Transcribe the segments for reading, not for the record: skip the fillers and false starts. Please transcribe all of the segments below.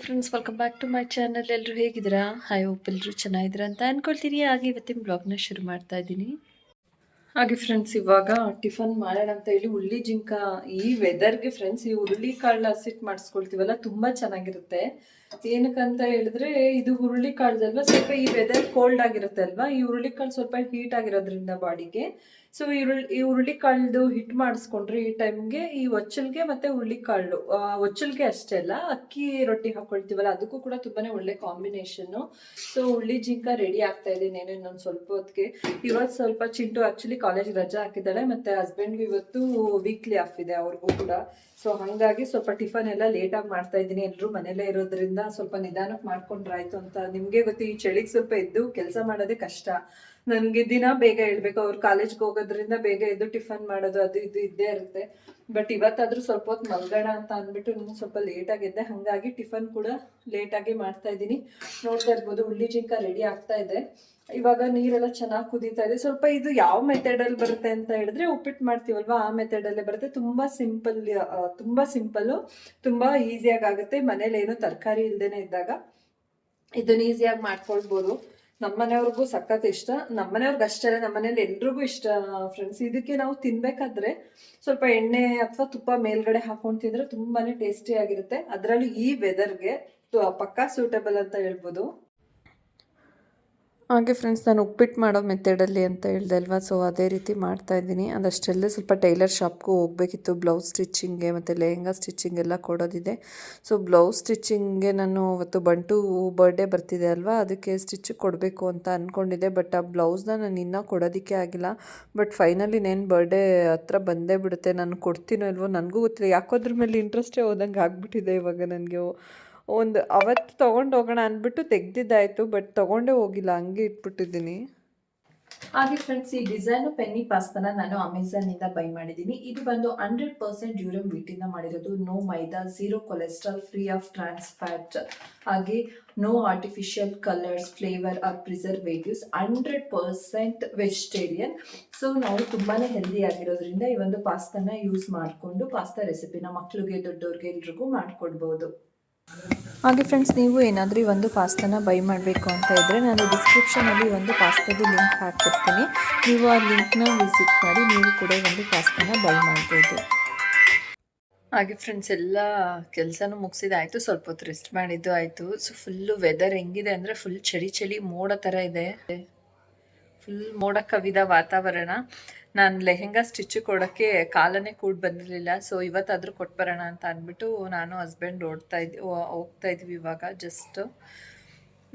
Friends, welcome back to my channel. ಎಲ್ಲರೂ ಹೇಗಿದ್ದೀರಾ? I hope ಎಲ್ಲರೂ ಚೆನ್ನಾಗಿದ್ದೀರಾ ಅಂತ ಅನ್ಕೊಳ್ತೀನಿ. ಹಾಗೆ ಇವತ್ತಿನ ಬ್ಲಾಗ್ನ ಶುರು ಮಾಡ್ತಾ ಇದ್ದೀನಿ. ಹಾಗೆ ಫ್ರೆಂಡ್ಸ್, ಇವಾಗ ಟಿಫನ್ ಮಾಡೋಣ ಅಂತ ಹೇಳಿ ಹುಳ್ಳಿ ಜಿಂಕ. ಈ ವೆದರ್ಗೆ ಫ್ರೆಂಡ್ಸ್, ಈ ಹುರುಳಿ ಕಾಳನ್ನ ಹಸಿಟ್ಟು ಮಾಡಿಸ್ಕೊಳ್ತೀವಲ್ಲ, ತುಂಬಾ ಚೆನ್ನಾಗಿರುತ್ತೆ. ಏನಕ್ಕಂತ ಹೇಳಿದ್ರೆ, ಇದು ಹುರುಳಿ ಕಾಳ್ದಲ್ವಾ, ಸ್ವಲ್ಪ ಈ ವೆದರ್ ಕೋಲ್ಡ್ ಆಗಿರುತ್ತೆ ಅಲ್ವಾ, ಈ ಹುರುಳಿ ಕಾಳು ಸ್ವಲ್ಪ ಹೀಟ್ ಆಗಿರೋದ್ರಿಂದ ಬಾಡಿಗೆ. ಸೊ ಈ ಹುರುಳಿ ಕಾಳ್ದು ಹಿಟ್ಟು ಮಾಡಿಸ್ಕೊಂಡ್ರೆ ಈ ಟೈಮ್ಗೆ ಈ ಒಚ್ಚಲ್ಗೆ ಮತ್ತೆ ಹುರುಳಿ ಕಾಳು, ಒಚ್ಚಲ್ಗೆ ಅಷ್ಟೇ ಅಲ್ಲ, ಅಕ್ಕಿ ರೊಟ್ಟಿ ಹಾಕೊಳ್ತೀವಲ್ಲ, ಅದಕ್ಕೂ ಕೂಡ ತುಂಬಾನೇ ಒಳ್ಳೆ ಕಾಂಬಿನೇಷನ್. ಸೊ ಹುಳ್ಳಿ ಜಿಂಕ ರೆಡಿ ಆಗ್ತಾ ಇದೆ ಇನ್ನೊಂದು ಸ್ವಲ್ಪ ಹೊತ್ತಿಗೆ. ಇವತ್ತು ಸ್ವಲ್ಪ ಚಿಂಟು ಆಕ್ಚುಲಿ ಕಾಲೇಜ್ ರಜಾ ಹಾಕಿದ್ದಾಳೆ, ಮತ್ತೆ ಹಸ್ಬೆಂಡ್ಗೂ ಇವತ್ತು ವೀಕ್ಲಿ ಆಫ್ ಇದೆ ಅವ್ರಿಗೂ ಕೂಡ. ಸೊ ಹಂಗಾಗಿ ಸ್ವಲ್ಪ ಟಿಫನ್ ಎಲ್ಲ ಲೇಟಾಗಿ ಮಾಡ್ತಾ ಇದ್ದೀನಿ. ಎಲ್ಲರೂ ಮನೇಲೇ ಇರೋದ್ರಿಂದ ಸ್ವಲ್ಪ ನಿಧಾನಕ್ಕೆ ಮಾಡ್ಕೊಂಡ್ರಾಯ್ತು ಅಂತ. ನಿಮಗೆ ಗೊತ್ತು, ಈ ಚಳಿಗೆ ಸ್ವಲ್ಪ ಎದ್ದು ಕೆಲಸ ಮಾಡೋದೇ ಕಷ್ಟ. ನನಗೆ ದಿನ ಬೇಗ ಹೇಳ್ಬೇಕು, ಅವ್ರು ಕಾಲೇಜ್ಗೆ ಹೋಗೋದ್ರಿಂದ ಬೇಗ ಎದ್ದು ಟಿಫನ್ ಮಾಡೋದು ಅದು ಇದು ಇದ್ದೇ ಇರುತ್ತೆ. ಬಟ್ ಇವತ್ತಾದ್ರೂ ಸ್ವಲ್ಪ ಹೊತ್ತು ಮಲ್ಗೋಣ ಅಂತ ಅಂದ್ಬಿಟ್ಟು ಇನ್ನೂ ಸ್ವಲ್ಪ ಲೇಟಾಗಿದ್ದೆ, ಹಾಗಾಗಿ ಟಿಫನ್ ಕೂಡ ಲೇಟಾಗಿ ಮಾಡ್ತಾ ಇದ್ದೀನಿ. ನೋಡ್ತಾ ಇರ್ಬೋದು, ಹುಳ್ಳಿ ಜಿಂಕ ರೆಡಿ ಆಗ್ತಾ ಇದೆ. ಇವಾಗ ನೀರೆಲ್ಲ ಚೆನ್ನಾಗಿ ಕುದೀತಾ ಇದೆ. ಸ್ವಲ್ಪ ಇದು ಯಾವ ಮೆಥಡಲ್ಲಿ ಬರುತ್ತೆ ಅಂತ ಹೇಳಿದ್ರೆ, ಉಪ್ಪಿಟ್ಟು ಮಾಡ್ತೀವಲ್ವಾ ಆ ಮೆಥಡಲ್ಲೇ ಬರುತ್ತೆ. ತುಂಬಾ ಸಿಂಪಲ್ಲು, ತುಂಬಾ ಈಸಿಯಾಗಿ ಆಗುತ್ತೆ. ಮನೇಲಿ ಏನೋ ತರಕಾರಿ ಇಲ್ದೇನೆ ಇದ್ದಾಗ ಇದನ್ನ ಈಸಿಯಾಗಿ ಮಾಡ್ಕೊಳ್ಬೋದು. ನಮ್ಮನೆಯವ್ರಿಗೂ ಸಖತ್ ಇಷ್ಟ. ನಮ್ಮನೆಯವ್ರಿಗೆ ಅಷ್ಟೇ ಅಲ್ಲ, ನಮ್ಮನೇಲಿ ಎಲ್ರಿಗೂ ಇಷ್ಟ ಫ್ರೆಂಡ್ಸ್. ಇದಕ್ಕೆ ನಾವು ತಿನ್ಬೇಕಾದ್ರೆ ಸ್ವಲ್ಪ ಎಣ್ಣೆ ಅಥವಾ ತುಪ್ಪ ಮೇಲ್ಗಡೆ ಹಾಕೊಂಡು ತಿಂದ್ರೆ ತುಂಬಾನೇ ಟೇಸ್ಟಿ ಆಗಿರುತ್ತೆ. ಅದರಲ್ಲೂ ಈ ವೆದರ್ಗೆ ಪಕ್ಕಾ ಸೂಟಬಲ್ ಅಂತ ಹೇಳ್ಬೋದು. ಹಾಗೆ ಫ್ರೆಂಡ್ಸ್, ನಾನು ಉಪ್ಪಿಟ್ಟು ಮಾಡೋ ಮೆಥಡಲ್ಲಿ ಅಂತ ಹೇಳ್ದೆ ಅಲ್ವಾ, ಸೊ ಅದೇ ರೀತಿ ಮಾಡ್ತಾಯಿದ್ದೀನಿ. ಅದಷ್ಟೆಲ್ಲೇ ಸ್ವಲ್ಪ ಟೈಲರ್ ಶಾಪ್ಗೂ ಹೋಗಬೇಕಿತ್ತು, ಬ್ಲೌಸ್ ಸ್ಟಿಚ್ಚಿಂಗ್ಗೆ ಮತ್ತು ಲೆಹೆಂಗಾ ಸ್ಟಿಚ್ಚಿಂಗ್ ಎಲ್ಲ ಕೊಡೋದಿದೆ. ಸೊ ಬ್ಲೌಸ್ ಸ್ಟಿಚ್ಚಿಂಗ್ಗೆ ನಾನು ಅವತ್ತು ಬಂಟು ಬರ್ಡೇ ಬರ್ತಿದೆ ಅಲ್ವಾ, ಅದಕ್ಕೆ ಸ್ಟಿಚ್ ಕೊಡಬೇಕು ಅಂತ ಅಂದ್ಕೊಂಡಿದ್ದೆ. ಬಟ್ ಆ ಬ್ಲೌಸ್ನ ನಾನು ಇನ್ನೂ ಕೊಡೋದಕ್ಕೆ ಆಗಿಲ್ಲ. ಬಟ್ ಫೈನಲಿ ನೇನು ಬರ್ಡೇ ಹತ್ರ ಬಂದೇ ಬಿಡುತ್ತೆ. ನಾನು ಕೊಡ್ತೀನೋ ಇಲ್ವೋ ನನಗೂ ಗೊತ್ತಿಲ್ಲ, ಯಾಕೋ ಅದ್ರ ಮೇಲೆ ಇಂಟ್ರೆಸ್ಟೇ ಹೋದಂಗೆ ಆಗ್ಬಿಟ್ಟಿದೆ ಇವಾಗ ನನಗೆ. ಒಂದು ಅವತ್ತು ತೊಗೊಂಡು ಹೋಗೋಣ ಅಂದ್ಬಿಟ್ಟು ತೆಗ್ದಿದ್ದಾಯಿತು, ಬಟ್ ತೊಗೊಂಡೇ ಹೋಗಿಲ್ಲ, ಹಂಗೆ ಇಟ್ಬಿಟ್ಟಿದ್ದೀನಿ. ಹಾಗೆ ಫ್ರೆಂಡ್ಸ್, ಈ ಡಿಸೈನು ಪೆನ್ನಿ ಪಾಸ್ತಾನ ನಾನು ಅಮೆಝಾನಿಂದ ಬೈ ಮಾಡಿದ್ದೀನಿ. ಇದು ಬಂದು 100% ಡ್ಯೂರಮ್ ವೀಟಿಂದ ಮಾಡಿರೋದು. No maida, zero cholesterol, free of trans fat, ಹಾಗೆ no artificial colours, flavour or preservatives, 100% vegetarian. So ನಾವು ತುಂಬಾ ಹೆಲ್ದಿ ಆಗಿರೋದ್ರಿಂದ ಈ ಒಂದು ಪಾಸ್ತಾನ ಯೂಸ್ ಮಾಡಿಕೊಂಡು ಪಾಸ್ತಾ ರೆಸಿಪಿನ ಮಕ್ಕಳಿಗೆ ದೊಡ್ಡವ್ರಿಗೆ ಎಲ್ರಿಗೂ ಮಾಡಿಕೊಡ್ಬೋದು. ಹಾಗೆ ಫ್ರೆಂಡ್ಸ್, ನೀವು ಏನಾದರೂ ಈ ಒಂದು ಪಾಸ್ತಾನ ಬೈ ಮಾಡಬೇಕು ಅಂತ ಇದ್ದರೆ, ನಾನು ಡಿಸ್ಕ್ರಿಪ್ಷನಲ್ಲಿ ಒಂದು ಪಾಸ್ತಾದ ಲಿಂಕ್ ಹಾಕಿರ್ತೀನಿ. ನೀವು ಆ ಲಿಂಕ್ನ ವಿಸಿಟ್ ಮಾಡಿ ನೀವು ಕೂಡ ಒಂದು ಪಾಸ್ತಾನ ಬೈ ಮಾಡ್ಬೋದು. ಹಾಗೆ ಫ್ರೆಂಡ್ಸ್, ಎಲ್ಲ ಕೆಲಸನೂ ಮುಗಿಸಿದಾಯಿತು, ಸ್ವಲ್ಪ ಹೊತ್ತು ರೆಸ್ಟ್ ಮಾಡಿದ್ದು ಆಯಿತು. ಸೊ ಫುಲ್ಲು ವೆದರ್ ಹೆಂಗಿದೆ ಅಂದರೆ, ಫುಲ್ ಚಳಿ ಮೋಡ ಥರ ಇದೆ. ಫುಲ್ ಮೋಡ ಕವಿದ ವಾತಾವರಣ. ನಾನು ಲೆಹೆಂಗಾ ಸ್ಟಿಚ್ ಕೊಡೋಕ್ಕೆ ಕಾಲನೇ ಕೂಡ ಬಂದಿರಲಿಲ್ಲ. ಸೊ ಇವತ್ತಾದರೂ ಕೊಟ್ಬರೋಣ ಅಂತ ಅಂದ್ಬಿಟ್ಟು ನಾನು ಹಸ್ಬೆಂಡ್ ಹೋಗ್ತಾ ಇದ್ವಿ ಇವಾಗ. ಜಸ್ಟ್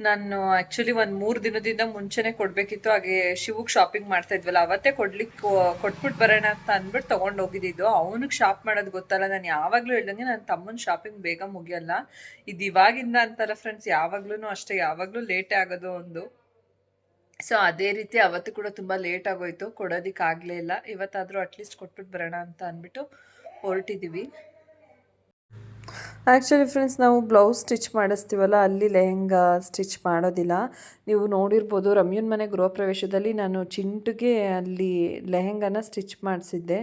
ನಾನು ಆ್ಯಕ್ಚುಲಿ ಒಂದು 3 ದಿನದಿಂದ ಮುಂಚೆನೇ ಕೊಡಬೇಕಿತ್ತು. ಹಾಗೆ ಶಿವಗೆ ಶಾಪಿಂಗ್ ಮಾಡ್ತಾ ಇದ್ವಲ್ಲ, ಅವತ್ತೇ ಕೊಟ್ಬಿಟ್ಟು ಬರೋಣ ಅಂತ ಅಂದ್ಬಿಟ್ಟು ತೊಗೊಂಡು ಹೋಗಿದ್ದು. ಅವನಿಗೆ ಶಾಪ್ ಮಾಡೋದು ಗೊತ್ತಲ್ಲ. ನಾನು ಯಾವಾಗಲೂ ಹೇಳ್ದಂಗೆ ನನ್ನ ತಮ್ಮನ ಶಾಪಿಂಗ್ ಬೇಗ ಮುಗಿಯಲ್ಲ. ಇದು ಇವಾಗಿಂದ ಅಂತಲ್ಲ ಫ್ರೆಂಡ್ಸ್, ಯಾವಾಗ್ಲೂ ಅಷ್ಟೇ, ಯಾವಾಗಲೂ ಲೇಟೇ ಆಗೋದು ಒಂದು. ಸೊ ಅದೇ ರೀತಿ ಅವತ್ತು ಕೂಡ ತುಂಬ ಲೇಟ್ ಆಗೋಯ್ತು, ಕೊಡೋದಕ್ಕಾಗಲೇ ಇಲ್ಲ. ಇವತ್ತಾದರೂ ಅಟ್ಲೀಸ್ಟ್ ಕೊಟ್ಬಿಟ್ಟು ಬರೋಣ ಅಂತ ಅಂದ್ಬಿಟ್ಟು ಹೊರಟಿದ್ದೀವಿ. ಆ್ಯಕ್ಚುಲಿ ಫ್ರೆಂಡ್ಸ್, ನಾವು ಬ್ಲೌಸ್ ಸ್ಟಿಚ್ ಮಾಡಿಸ್ತೀವಲ್ಲ, ಅಲ್ಲಿ ಲೆಹೆಂಗಾ ಸ್ಟಿಚ್ ಮಾಡೋದಿಲ್ಲ. ನೀವು ನೋಡಿರ್ಬೋದು, ರಮ್ಯನ ಮನೆ ಗೃಹ ಪ್ರವೇಶದಲ್ಲಿ ನಾನು ಚಿಂಟುಗೆ ಅಲ್ಲಿ ಲೆಹೆಂಗಾನ ಸ್ಟಿಚ್ ಮಾಡಿಸಿದ್ದೆ.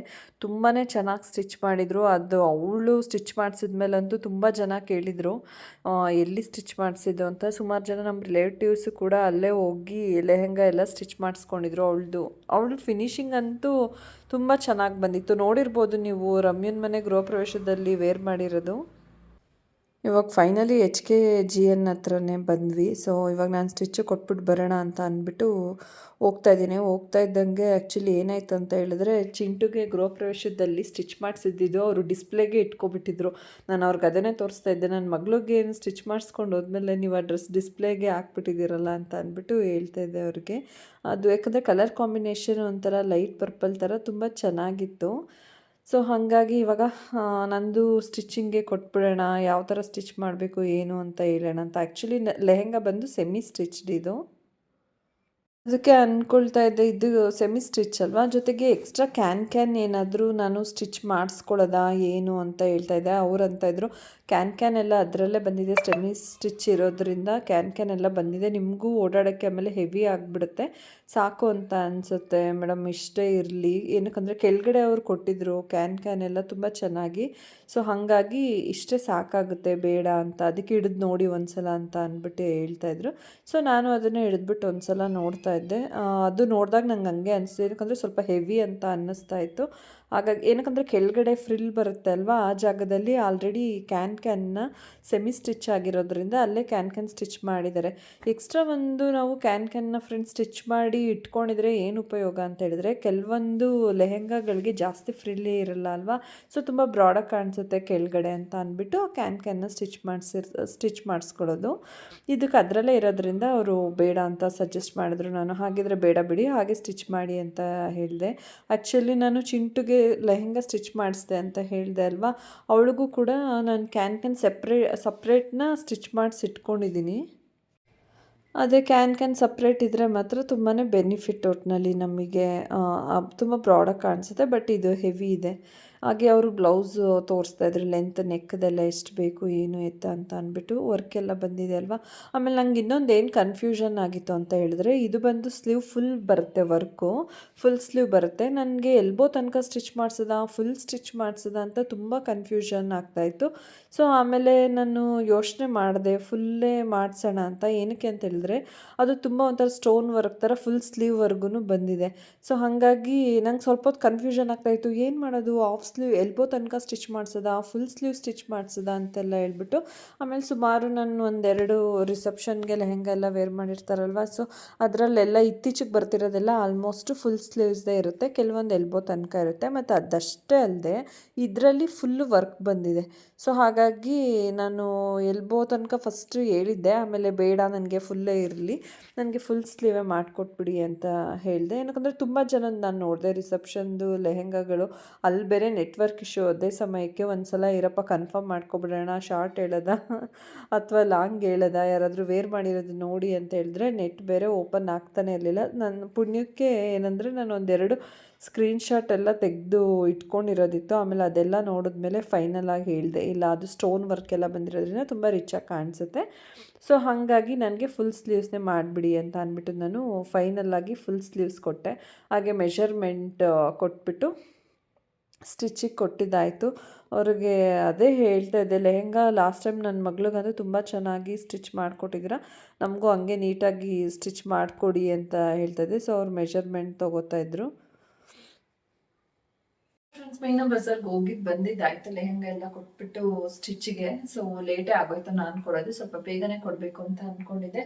ತುಂಬಾ ಚೆನ್ನಾಗಿ ಸ್ಟಿಚ್ ಮಾಡಿದರು. ಅದು ಅವಳು ಸ್ಟಿಚ್ ಮಾಡಿಸಿದ್ಮೇಲಂತೂ ತುಂಬ ಜನ ಕೇಳಿದರು ಎಲ್ಲಿ ಸ್ಟಿಚ್ ಮಾಡಿಸಿದ್ದು ಅಂತ. ಸುಮಾರು ಜನ ನಮ್ಮ ರಿಲೇಟಿವ್ಸು ಕೂಡ ಅಲ್ಲೇ ಹೋಗಿ ಲೆಹೆಂಗಾ ಎಲ್ಲ ಸ್ಟಿಚ್ ಮಾಡಿಸ್ಕೊಂಡಿದ್ರು. ಅವಳು ಫಿನಿಶಿಂಗ್ ಅಂತೂ ತುಂಬ ಚೆನ್ನಾಗಿ ಬಂದಿತ್ತು. ನೋಡಿರ್ಬೋದು ನೀವು, ರಮ್ಯನ ಮನೆ ಗೃಹ ಪ್ರವೇಶದಲ್ಲಿ ವೇರ್ ಮಾಡಿರೋದು. ಇವಾಗ ಫೈನಲಿ HKGN ಹತ್ರನೇ ಬಂದ್ವಿ. ಸೊ ಇವಾಗ ನಾನು ಸ್ಟಿಚ್ಚು ಕೊಟ್ಬಿಟ್ಟು ಬರೋಣ ಅಂತ ಅಂದ್ಬಿಟ್ಟು ಹೋಗ್ತಾ ಇದ್ದಂಗೆ ಆ್ಯಕ್ಚುಲಿ ಏನಾಯ್ತು ಅಂತ ಹೇಳಿದ್ರೆ, ಚಿಂಟುಗೆ ಗೃಹ ಪ್ರವೇಶದಲ್ಲಿ ಸ್ಟಿಚ್ ಮಾಡಿಸಿದ್ದು ಅವರು ಡಿಸ್ಪ್ಲೇಗೆ ಇಟ್ಕೊಬಿಟ್ಟಿದ್ರು. ನಾನು ಅವ್ರಿಗೆ ಅದನ್ನೇ ತೋರಿಸ್ತಾ ಇದ್ದೆ, ನನ್ನ ಮಗಳಿಗೆ ಏನು ಸ್ಟಿಚ್ ಮಾಡಿಸ್ಕೊಂಡು ಹೋದ್ಮೇಲೆ ನೀವು ಆ ಡ್ರೆಸ್ ಡಿಸ್ಪ್ಲೇಗೆ ಹಾಕ್ಬಿಟ್ಟಿದ್ದೀರಲ್ಲ ಅಂತ ಅಂದ್ಬಿಟ್ಟು ಹೇಳ್ತಾ ಇದ್ದೆ ಅವ್ರಿಗೆ. ಅದು ಯಾಕಂದರೆ ಕಲರ್ ಕಾಂಬಿನೇಷನ್ ಒಂಥರ ಲೈಟ್ ಪರ್ಪಲ್ ಥರ ತುಂಬ ಚೆನ್ನಾಗಿತ್ತು. ಸೊ ಹಾಗಾಗಿ ಇವಾಗ ನಂದು ಸ್ಟಿಚ್ಚಿಂಗ್ಗೆ ಕೊಟ್ಬಿಡೋಣ, ಯಾವ ಥರ ಸ್ಟಿಚ್ ಮಾಡಬೇಕು ಏನು ಅಂತ ಹೇಳೋಣ ಅಂತ. ಆ್ಯಕ್ಚುಲಿ ಲೆಹೆಂಗಾ ಬಂದು ಸೆಮಿ ಸ್ಟಿಚ್ಡ್ ಇದು. ಅದಕ್ಕೆ ಅಂದ್ಕೊಳ್ತಾ ಇದ್ದೆ, ಇದು ಸೆಮಿ ಸ್ಟಿಚ್ ಅಲ್ವಾ, ಜೊತೆಗೆ ಎಕ್ಸ್ಟ್ರಾ ಕ್ಯಾನ್ ಏನಾದರೂ ನಾನು ಸ್ಟಿಚ್ ಮಾಡಿಸ್ಕೊಳ್ಳೋದಾ ಏನು ಅಂತ ಹೇಳ್ತಾ ಇದ್ದೆ. ಅವ್ರು ಅಂತ ಇದ್ರು ಕ್ಯಾನ್ ಎಲ್ಲ ಅದರಲ್ಲೇ ಬಂದಿದೆ, ಸೆಮಿ ಸ್ಟಿಚ್ ಇರೋದ್ರಿಂದ ಕ್ಯಾನ್ ಎಲ್ಲ ಬಂದಿದೆ, ನಿಮಗೂ ಓಡಾಡೋಕ್ಕೆ ಆಮೇಲೆ ಹೆವಿ ಆಗಿಬಿಡುತ್ತೆ, ಸಾಕು ಅಂತ ಅನಿಸುತ್ತೆ ಮೇಡಮ್, ಇಷ್ಟೇ ಇರಲಿ. ಏನಕ್ಕಂದರೆ ಕೆಳಗಡೆ ಅವ್ರು ಕೊಟ್ಟಿದ್ದರು ಕ್ಯಾನ್ ಎಲ್ಲ ತುಂಬ ಚೆನ್ನಾಗಿ, ಸೊ ಹಾಗಾಗಿ ಇಷ್ಟೇ ಸಾಕಾಗುತ್ತೆ ಬೇಡ ಅಂತ, ಅದಕ್ಕೆ ಹಿಡಿದು ನೋಡಿ ಒಂದ್ಸಲ ಅಂತ ಅಂದ್ಬಿಟ್ಟು ಹೇಳ್ತಾಯಿದ್ರು. ಸೊ ನಾನು ಅದನ್ನು ಹಿಡಿದ್ಬಿಟ್ಟು ಒಂದ್ಸಲ ನೋಡ್ತಾ ಇದ್ದೆ. ಅದು ನೋಡಿದಾಗ ನಂಗೆ ಹಂಗೆ ಅನಿಸ್ತು, ಏನಕ್ಕಂದರೆ ಸ್ವಲ್ಪ ಹೆವಿ ಅಂತ ಅನ್ನಿಸ್ತಾ ಇತ್ತು. ಹಾಗಾಗಿ ಏನಕ್ಕಂದರೆ ಕೆಳಗಡೆ ಫ್ರಿಲ್ ಬರುತ್ತೆ ಅಲ್ವಾ, ಆ ಜಾಗದಲ್ಲಿ ಆಲ್ರೆಡಿ ಕ್ಯಾನ್ನ ಸೆಮಿ ಸ್ಟಿಚ್ ಆಗಿರೋದ್ರಿಂದ ಅಲ್ಲೇ ಕ್ಯಾನ್ ಸ್ಟಿಚ್ ಮಾಡಿದ್ದಾರೆ. ಎಕ್ಸ್ಟ್ರಾ ಒಂದು ನಾವು ಕ್ಯಾನ್ನ ಫ್ರೆಂಡ್ ಸ್ಟಿಚ್ ಮಾಡಿ ಇಟ್ಕೊಂಡಿದ್ರೆ ಏನು ಉಪಯೋಗ ಅಂತ ಹೇಳಿದ್ರೆ, ಕೆಲವೊಂದು ಲೆಹೆಂಗಾಗಳಿಗೆ ಜಾಸ್ತಿ ಫ್ರಿಲ್ಲೇ ಇರಲ್ಲ ಅಲ್ವಾ, ಸೊ ತುಂಬ ಬ್ರಾಡಾಗಿ ಕಾಣಿಸುತ್ತೆ ಕೆಳಗಡೆ ಅಂತ ಅಂದ್ಬಿಟ್ಟು ಕ್ಯಾನ್ನ ಸ್ಟಿಚ್ ಮಾಡಿಸ್ಕೊಳ್ಳೋದು. ಇದಕ್ಕೆ ಅದರಲ್ಲೇ ಇರೋದ್ರಿಂದ ಅವರು ಬೇಡ ಅಂತ ಸಜೆಸ್ಟ್ ಮಾಡಿದ್ರು. ನಾನು ಹಾಗಿದ್ರೆ ಬೇಡ ಬಿಡಿ, ಹಾಗೆ ಸ್ಟಿಚ್ ಮಾಡಿ ಅಂತ ಹೇಳಿದೆ. ಆ್ಯಕ್ಚುಲಿ ನಾನು ಚಿಂಟುಗೆ ಲೆಹೆಂಗಾ ಸ್ಟಿಚ್ ಮಾಡಿಸ್ದೆ ಅಂತ ಹೇಳಿದೆ ಅಲ್ವಾ, ಅವಳಿಗೂ ಕೂಡ ನಾನು ಕ್ಯಾನ್ ಸಪ್ರೇಟ್ನ ಸ್ಟಿಚ್ ಮಾಡಿಸಿ ಇಟ್ಕೊಂಡಿದ್ದೀನಿ. ಅದೇ ಕ್ಯಾನ್ ಸಪ್ರೇಟ್ ಇದ್ದರೆ ಮಾತ್ರ ತುಂಬಾ ಬೆನಿಫಿಟ್ ಒಟ್ಟಿನಲ್ಲಿ ನಮಗೆ, ತುಂಬ ಬ್ರಾಡಾಗಿ ಕಾಣಿಸುತ್ತೆ, ಬಟ್ ಇದು ಹೆವಿ ಇದೆ. ಹಾಗೆ ಅವರು ಬ್ಲೌಸು ತೋರಿಸ್ತಾ ಇದ್ರು, ಲೆಂತ್ ನೆಕ್ದೆಲ್ಲ ಎಷ್ಟು ಬೇಕು ಏನು ಎತ್ತ ಅಂತ ಅಂದ್ಬಿಟ್ಟು, ವರ್ಕೆಲ್ಲ ಬಂದಿದೆ ಅಲ್ವಾ. ಆಮೇಲೆ ನಂಗೆ ಇನ್ನೊಂದು ಏನು ಕನ್ಫ್ಯೂಷನ್ ಆಗಿತ್ತು ಅಂತ ಹೇಳಿದ್ರೆ, ಇದು ಬಂದು ಸ್ಲೀವ್ ಫುಲ್ ಬರುತ್ತೆ, ವರ್ಕು ಫುಲ್ ಸ್ಲೀವ್ ಬರುತ್ತೆ, ನನಗೆ ಎಲ್ಬೋ ತನಕ ಸ್ಟಿಚ್ ಮಾಡಿಸೋದಾ ಫುಲ್ ಸ್ಟಿಚ್ ಮಾಡಿಸೋದಾ ಅಂತ ತುಂಬ ಕನ್ಫ್ಯೂಷನ್ ಆಗ್ತಾಯಿತ್ತು. ಸೊ ಆಮೇಲೆ ನಾನು ಯೋಚನೆ ಮಾಡಿದೆ ಫುಲ್ಲೇ ಮಾಡಿಸೋಣ ಅಂತ. ಏನಕ್ಕೆ ಅಂತ ಹೇಳಿದ್ರೆ ಅದು ತುಂಬ ಒಂಥರ ಸ್ಟೋನ್ ವರ್ಕ್ ಥರ ಫುಲ್ ಸ್ಲೀವ್ವರೆಗೂ ಬಂದಿದೆ. ಸೊ ಹಾಗಾಗಿ ನಂಗೆ ಸ್ವಲ್ಪ ಹೊತ್ತು ಕನ್ಫ್ಯೂಷನ್ ಆಗ್ತಾಯಿತ್ತು, ಏನು ಮಾಡೋದು, ಆಫ್ ಸ್ಲೀವ್ ಎಲ್ಬೋ ತನಕ ಸ್ಟಿಚ್ ಮಾಡಿಸೋದಾ ಫುಲ್ ಸ್ಲೀವ್ ಸ್ಟಿಚ್ ಮಾಡಿಸೋದಾ ಅಂತೆಲ್ಲ ಹೇಳ್ಬಿಟ್ಟು. ಆಮೇಲೆ ಸುಮಾರು ನಾನು ಒಂದೆರಡು ರಿಸೆಪ್ಷನ್ಗೆ ಲೆಹೆಂಗಾ ಎಲ್ಲ ವೇರ್ ಮಾಡಿರ್ತಾರಲ್ವ, ಸೊ ಅದರಲ್ಲೆಲ್ಲ ಇತ್ತೀಚೆಗೆ ಬರ್ತಿರೋದೆಲ್ಲ ಆಲ್ಮೋಸ್ಟ್ ಫುಲ್ ಸ್ಲೀವ್ಸ್ದೇ ಇರುತ್ತೆ, ಕೆಲವೊಂದು ಎಲ್ಬೋ ತನಕ ಇರುತ್ತೆ, ಮತ್ತು ಅದಷ್ಟೇ ಅಲ್ಲದೆ ಇದರಲ್ಲಿ ಫುಲ್ಲು ವರ್ಕ್ ಬಂದಿದೆ. ಸೊ ಹಾಗಾಗಿ ನಾನು ಎಲ್ಬೋ ತನಕ ಫಸ್ಟು ಹೇಳಿದ್ದೆ, ಆಮೇಲೆ ಬೇಡ ನನಗೆ ಫುಲ್ಲೇ ಇರಲಿ, ನನಗೆ ಫುಲ್ ಸ್ಲೀವೇ ಮಾಡಿಕೊಟ್ಬಿಡಿ ಅಂತ ಹೇಳಿದೆ. ಏನಕ್ಕಂದರೆ ತುಂಬ ಜನ ನಾನು ನೋಡಿದೆ ರಿಸೆಪ್ಷನ್ದು ಲೆಹೆಂಗಾಗಳು, ಅಲ್ಲಿ ಬೇರೆ ನೆಟ್ವರ್ಕ್ ಇಶ್ಯೂ, ಅದೇ ಸಮಯಕ್ಕೆ ಒಂದು ಸಲ ಇರಪ್ಪ ಕನ್ಫರ್ಮ್ ಮಾಡ್ಕೊಬಿಡೋಣ, ಶಾರ್ಟ್ ಹೇಳೋದ ಅಥವಾ ಲಾಂಗ್ ಹೇಳೋದ, ಯಾರಾದರೂ ವೇರ್ ಮಾಡಿರೋದು ನೋಡಿ ಅಂತ ಹೇಳಿದ್ರೆ ನೆಟ್ ಬೇರೆ ಓಪನ್ ಆಗ್ತಾನೆ ಇರಲಿಲ್ಲ. ನನ್ನ ಪುಣ್ಯಕ್ಕೆ ಏನಂದರೆ ನಾನು ಒಂದೆರಡು ಸ್ಕ್ರೀನ್ಶಾಟ್ ಎಲ್ಲ ತೆಗೆದು ಇಟ್ಕೊಂಡಿರೋದಿತ್ತು, ಆಮೇಲೆ ಅದೆಲ್ಲ ನೋಡಿದ್ಮೇಲೆ ಫೈನಲ್ ಆಗಿ ಹೇಳಿದೆ, ಇಲ್ಲ ಅದು ಸ್ಟೋನ್ ವರ್ಕ್ ಎಲ್ಲ ಬಂದಿರೋದ್ರಿಂದ ತುಂಬ ರಿಚಾಗಿ ಕಾಣಿಸುತ್ತೆ, ಸೊ ಹಾಗಾಗಿ ನನಗೆ ಫುಲ್ ಸ್ಲೀವ್ಸ್ನೇ ಮಾಡಿಬಿಡಿ ಅಂತ ಅಂದ್ಬಿಟ್ಟು ನಾನು ಫೈನಲ್ಲಾಗಿ ಫುಲ್ ಸ್ಲೀವ್ಸ್ ಕೊಟ್ಟೆ. ಹಾಗೆ ಮೆಷರ್ಮೆಂಟ್ ಕೊಟ್ಬಿಟ್ಟು ಸ್ಟಿಚಿಗೆ ಕೊಟ್ಟಿದ್ದಾಯಿತು. ಅವ್ರಿಗೆ ಅದೇ ಹೇಳ್ತಾ ಇದ್ದೆ, ಲೆಹೆಂಗಾ ಲಾಸ್ಟ್ ಟೈಮ್ ನನ್ನ ಮಗಳಿಗಂತೂ ತುಂಬ ಚೆನ್ನಾಗಿ ಸ್ಟಿಚ್ ಮಾಡಿಕೊಟ್ಟಿದ್ದೀರ, ನಮಗೂ ಹಂಗೆ ನೀಟಾಗಿ ಸ್ಟಿಚ್ ಮಾಡಿಕೊಡಿ ಅಂತ ಹೇಳ್ತಾಯಿದ್ದೆ. ಸೊ ಅವ್ರು ಮೆಷರ್ಮೆಂಟ್ ತೊಗೋತಾಯಿದ್ರು. ಫ್ರೆಂಡ್ಸ್, ಮೈನಾ ಬಜಾರ್ಗೆ ಹೋಗಿದ್ದು ಬಂದಿದ್ದಾಯ್ತು, ಲೆಹೆಂಗಾ ಎಲ್ಲ ಕೊಟ್ಬಿಟ್ಟು ಸ್ಟಿಚ್ಗೆ. ಸೊ ಲೇಟೇ ಆಗೋಯ್ತು ನಾನು ಕೊಡೋದು, ಸ್ವಲ್ಪ ಬೇಗನೆ ಕೊಡಬೇಕು ಅಂತ ಅಂದ್ಕೊಂಡಿದ್ದೆ.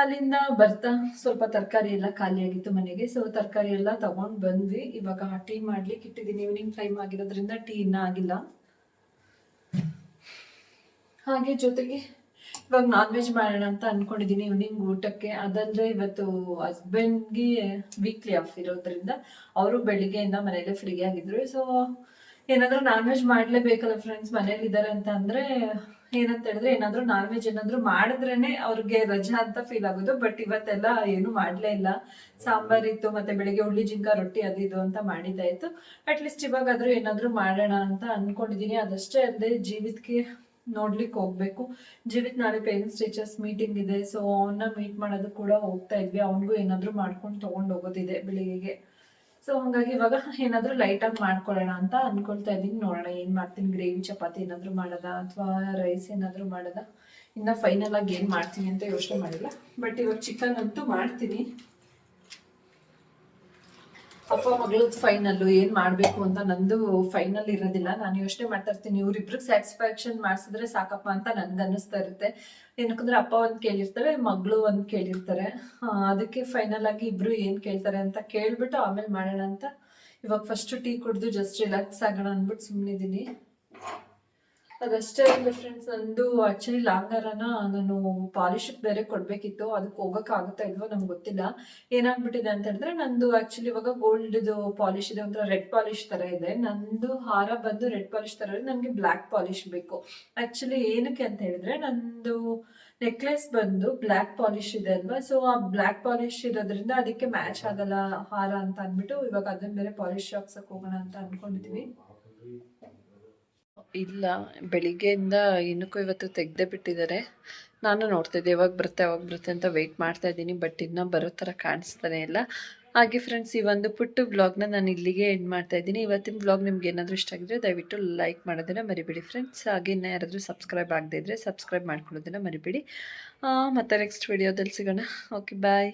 ಅಲ್ಲಿಂದ ಬರ್ತಾ ಸ್ವಲ್ಪ ತರಕಾರಿ ಎಲ್ಲ ಖಾಲಿಯಾಗಿತ್ತು ಮನೆಗೆ, ಸೊ ತರಕಾರಿ ಎಲ್ಲ ತಗೊಂಡು ಬಂದ್ವಿ. ಇವಾಗ ಟೀ ಮಾಡ್ಲಿಕ್ಕೆ ಇಟ್ಟಿದ್ದೀನಿ, ಈವ್ನಿಂಗ್ ಟೈಮ್ ಆಗಿರೋದ್ರಿಂದ ಟೀ ಇನ್ನೂ ಆಗಿಲ್ಲ. ಹಾಗೆ ಜೊತೆಗೆ ಇವಾಗ ನಾನ್ ವೆಜ್ ಮಾಡೋಣ ಅಂತ ಅನ್ಕೊಂಡಿದ್ದೀನಿ ಈವ್ನಿಂಗ್ ಊಟಕ್ಕೆ. ಅದಂದ್ರೆ ಇವತ್ತು ಹಸ್ಬೆಂಡ್ಗೆ ವೀಕ್ಲಿ ಆಫ್ ಇರೋದ್ರಿಂದ ಅವರು ಬೆಳಿಗ್ಗೆಯಿಂದ ಮನೇಲೆ ಫ್ರೀ ಆಗಿದ್ರು. ಸೊ ಏನಾದರೂ ನಾನ್ ವೆಜ್ ಮಾಡಲೇಬೇಕಲ್ಲ ಫ್ರೆಂಡ್ಸ್, ಮನೇಲಿ ಇದ್ದಾರೆ ಅಂತ ಅಂದರೆ ಏನಂತ ಹೇಳಿದ್ರೆ ಏನಾದರೂ ನಾನ್ ವೆಜ್ ಏನಾದರೂ ಮಾಡಿದ್ರೇನೆ ಅವ್ರಿಗೆ ರಜಾ ಅಂತ ಫೀಲ್ ಆಗೋದು. ಬಟ್ ಇವತ್ತೆಲ್ಲ ಏನು ಮಾಡಲೇ ಇಲ್ಲ, ಸಾಂಬಾರಿತ್ತು ಮತ್ತು ಬೆಳಿಗ್ಗೆ ಹುಳಿ ಜಿಂಕ ರೊಟ್ಟಿ ಅದು ಇದು ಅಂತ ಮಾಡಿದ್ದಾಯಿತು. ಅಟ್ಲೀಸ್ಟ್ ಇವಾಗಾದರೂ ಏನಾದರೂ ಮಾಡೋಣ ಅಂತ ಅಂದ್ಕೊಂಡಿದ್ದೀನಿ. ಅದಷ್ಟೇ ಅಲ್ಲದೆ ಜೀವಿತ್ಗೆ ನೋಡ್ಲಿಕ್ಕೆ ಹೋಗ್ಬೇಕು. ಜೀವಿತ್ ನಾಳೆ ಪೇರೆಂಟ್ಸ್ ಟೀಚರ್ಸ್ ಮೀಟಿಂಗ್ ಇದೆ, ಸೊ ಅವನ್ನ ಮೀಟ್ ಮಾಡೋದು ಕೂಡ ಹೋಗ್ತಾ ಇದ್ವಿ. ಅವನಿಗೂ ಏನಾದರೂ ಮಾಡ್ಕೊಂಡು ತೊಗೊಂಡು ಹೋಗೋದಿದೆ ಬೆಳಿಗ್ಗೆಗೆ. ಸೊ ಹಂಗಾಗಿ ಇವಾಗ ಏನಾದರೂ ಲೈಟಾಗಿ ಮಾಡ್ಕೊಳ್ಳೋಣ ಅಂತ ಅಂದ್ಕೊಳ್ತಾ ಇದ್ದೀನಿ. ನೋಡೋಣ ಏನು ಮಾಡ್ತೀನಿ, ಗ್ರೇವಿ ಚಪಾತಿ ಏನಾದರೂ ಮಾಡೋದಾ ಅಥವಾ ರೈಸ್ ಏನಾದರೂ ಮಾಡೋದಾ, ಇನ್ನು ಫೈನಲ್ ಆಗಿ ಏನು ಮಾಡ್ತೀನಿ ಅಂತ ಯೋಚನೆ ಮಾಡಿಲ್ಲ. ಬಟ್ ಇವಾಗ ಚಿಕನ್ ಅಂತೂ ಮಾಡ್ತೀನಿ. ಅಪ್ಪ ಮಗಳದ್ದು ಫೈನಲ್ಲು ಏನು ಮಾಡಬೇಕು ಅಂತ ನಂದು ಫೈನಲ್ ಇರೋದಿಲ್ಲ. ನಾನು ಯೋಚನೆ ಮಾಡ್ತಾ ಇರ್ತೀನಿ, ಇವ್ರಿಬ್ರಿಗೆ ಸ್ಯಾಟಿಸ್ಫ್ಯಾಕ್ಷನ್ ಮಾಡಿಸಿದ್ರೆ ಸಾಕಪ್ಪ ಅಂತ ನನ್ಗೆ ಅನ್ನಿಸ್ತಾ ಇರುತ್ತೆ. ಏನಕ್ಕಂದ್ರೆ ಅಪ್ಪ ಒಂದು ಕೇಳಿರ್ತಾರೆ, ಮಗಳು ಒಂದು ಕೇಳಿರ್ತಾರೆ. ಅದಕ್ಕೆ ಫೈನಲ್ ಆಗಿ ಇಬ್ರು ಏನು ಕೇಳ್ತಾರೆ ಅಂತ ಕೇಳ್ಬಿಟ್ಟು ಆಮೇಲೆ ಮಾಡೋಣ ಅಂತ. ಇವಾಗ ಫಸ್ಟ್ ಟೀ ಕುಡಿದು ಜಸ್ಟ್ ರಿಲ್ಯಾಕ್ಸ್ ಆಗೋಣ ಅಂದ್ಬಿಟ್ಟು ಸುಮ್ಮನಿದ್ದೀನಿ. ಅದಷ್ಟೇ ಅಲ್ಲ ಫ್ರೆಂಡ್ಸ್, ನಂದು ಆ್ಯಕ್ಚುಲಿ ಲಾಂಗಾರನ ನಾನು ಪಾಲಿಶಿಗೆ ಬೇರೆ ಕೊಡಬೇಕಿತ್ತು. ಅದಕ್ಕೆ ಹೋಗೋಕ್ಕಾಗುತ್ತಾ ಇಲ್ವೋ ನಮ್ಗೆ ಗೊತ್ತಿಲ್ಲ. ಏನಾಗ್ಬಿಟ್ಟಿದೆ ಅಂತ ಹೇಳಿದ್ರೆ, ನಂದು ಆ್ಯಕ್ಚುಲಿ ಇವಾಗ ಗೋಲ್ಡ್ದು ಪಾಲಿಶ್ ಇದೆ, ಒಂಥರ ರೆಡ್ ಪಾಲಿಶ್ ಥರ ಇದೆ. ನಂದು ಹಾರ ಬಂದು ರೆಡ್ ಪಾಲಿಶ್ ಥರ ಇದೆ, ನನಗೆ ಬ್ಲ್ಯಾಕ್ ಪಾಲಿಶ್ ಬೇಕು. ಆ್ಯಕ್ಚುಲಿ ಏನಕ್ಕೆ ಅಂತ ಹೇಳಿದ್ರೆ, ನಂದು ನೆಕ್ಲೆಸ್ ಬಂದು ಬ್ಲ್ಯಾಕ್ ಪಾಲಿಶ್ ಇದೆ ಅಲ್ವಾ, ಸೊ ಆ ಬ್ಲ್ಯಾಕ್ ಪಾಲಿಶ್ ಇರೋದ್ರಿಂದ ಅದಕ್ಕೆ ಮ್ಯಾಚ್ ಆಗಲ್ಲ ಹಾರ ಅಂತ ಅಂದ್ಬಿಟ್ಟು ಇವಾಗ ಅದನ್ನ ಬೇರೆ ಪಾಲಿಶ್ ಹಾಕ್ಸಕ್ಕೆ ಹೋಗೋಣ ಅಂತ ಅಂದ್ಕೊಂಡಿದ್ವಿ. ಇಲ್ಲ, ಬೆಳಿಗ್ಗೆಯಿಂದ ಏನಕ್ಕೂ ಇವತ್ತು ತೆಗೆದೇ ಬಿಟ್ಟಿದ್ದಾರೆ. ನಾನು ನೋಡ್ತಾಯಿದ್ದೆ ಯಾವಾಗ ಬರುತ್ತೆ ಅಂತ ವೆಯ್ಟ್ ಮಾಡ್ತಾ ಇದ್ದೀನಿ, ಬಟ್ ಇನ್ನೂ ಬರೋ ಥರ ಕಾಣಿಸ್ತಾನೆ ಇಲ್ಲ. ಹಾಗೆ ಫ್ರೆಂಡ್ಸ್, ಈ ಒಂದು ಪುಟ್ಟು ವ್ಲಾಗ್ನ ನಾನು ಇಲ್ಲಿಗೆ ಎಂಡ್ ಮಾಡ್ತಾ ಇದ್ದೀನಿ. ಇವತ್ತಿನ ವ್ಲಾಗ್ ನಿಮ್ಗೆ ಏನಾದರೂ ಇಷ್ಟ ಆಗಿದ್ರೆ ದಯವಿಟ್ಟು ಲೈಕ್ ಮಾಡೋದನ್ನು ಮರಿಬೇಡಿ ಫ್ರೆಂಡ್ಸ್. ಹಾಗೆ ಇನ್ನೂ ಯಾರಾದರೂ ಸಬ್ಸ್ಕ್ರೈಬ್ ಆಗದೇ ಇದ್ದರೆ ಸಬ್ಸ್ಕ್ರೈಬ್ ಮಾಡ್ಕೊಳ್ಳೋದನ್ನು ಮರಿಬೇಡಿ. ಮತ್ತು ನೆಕ್ಸ್ಟ್ ವಿಡಿಯೋದಲ್ಲಿ ಸಿಗೋಣ. ಓಕೆ, ಬಾಯ್.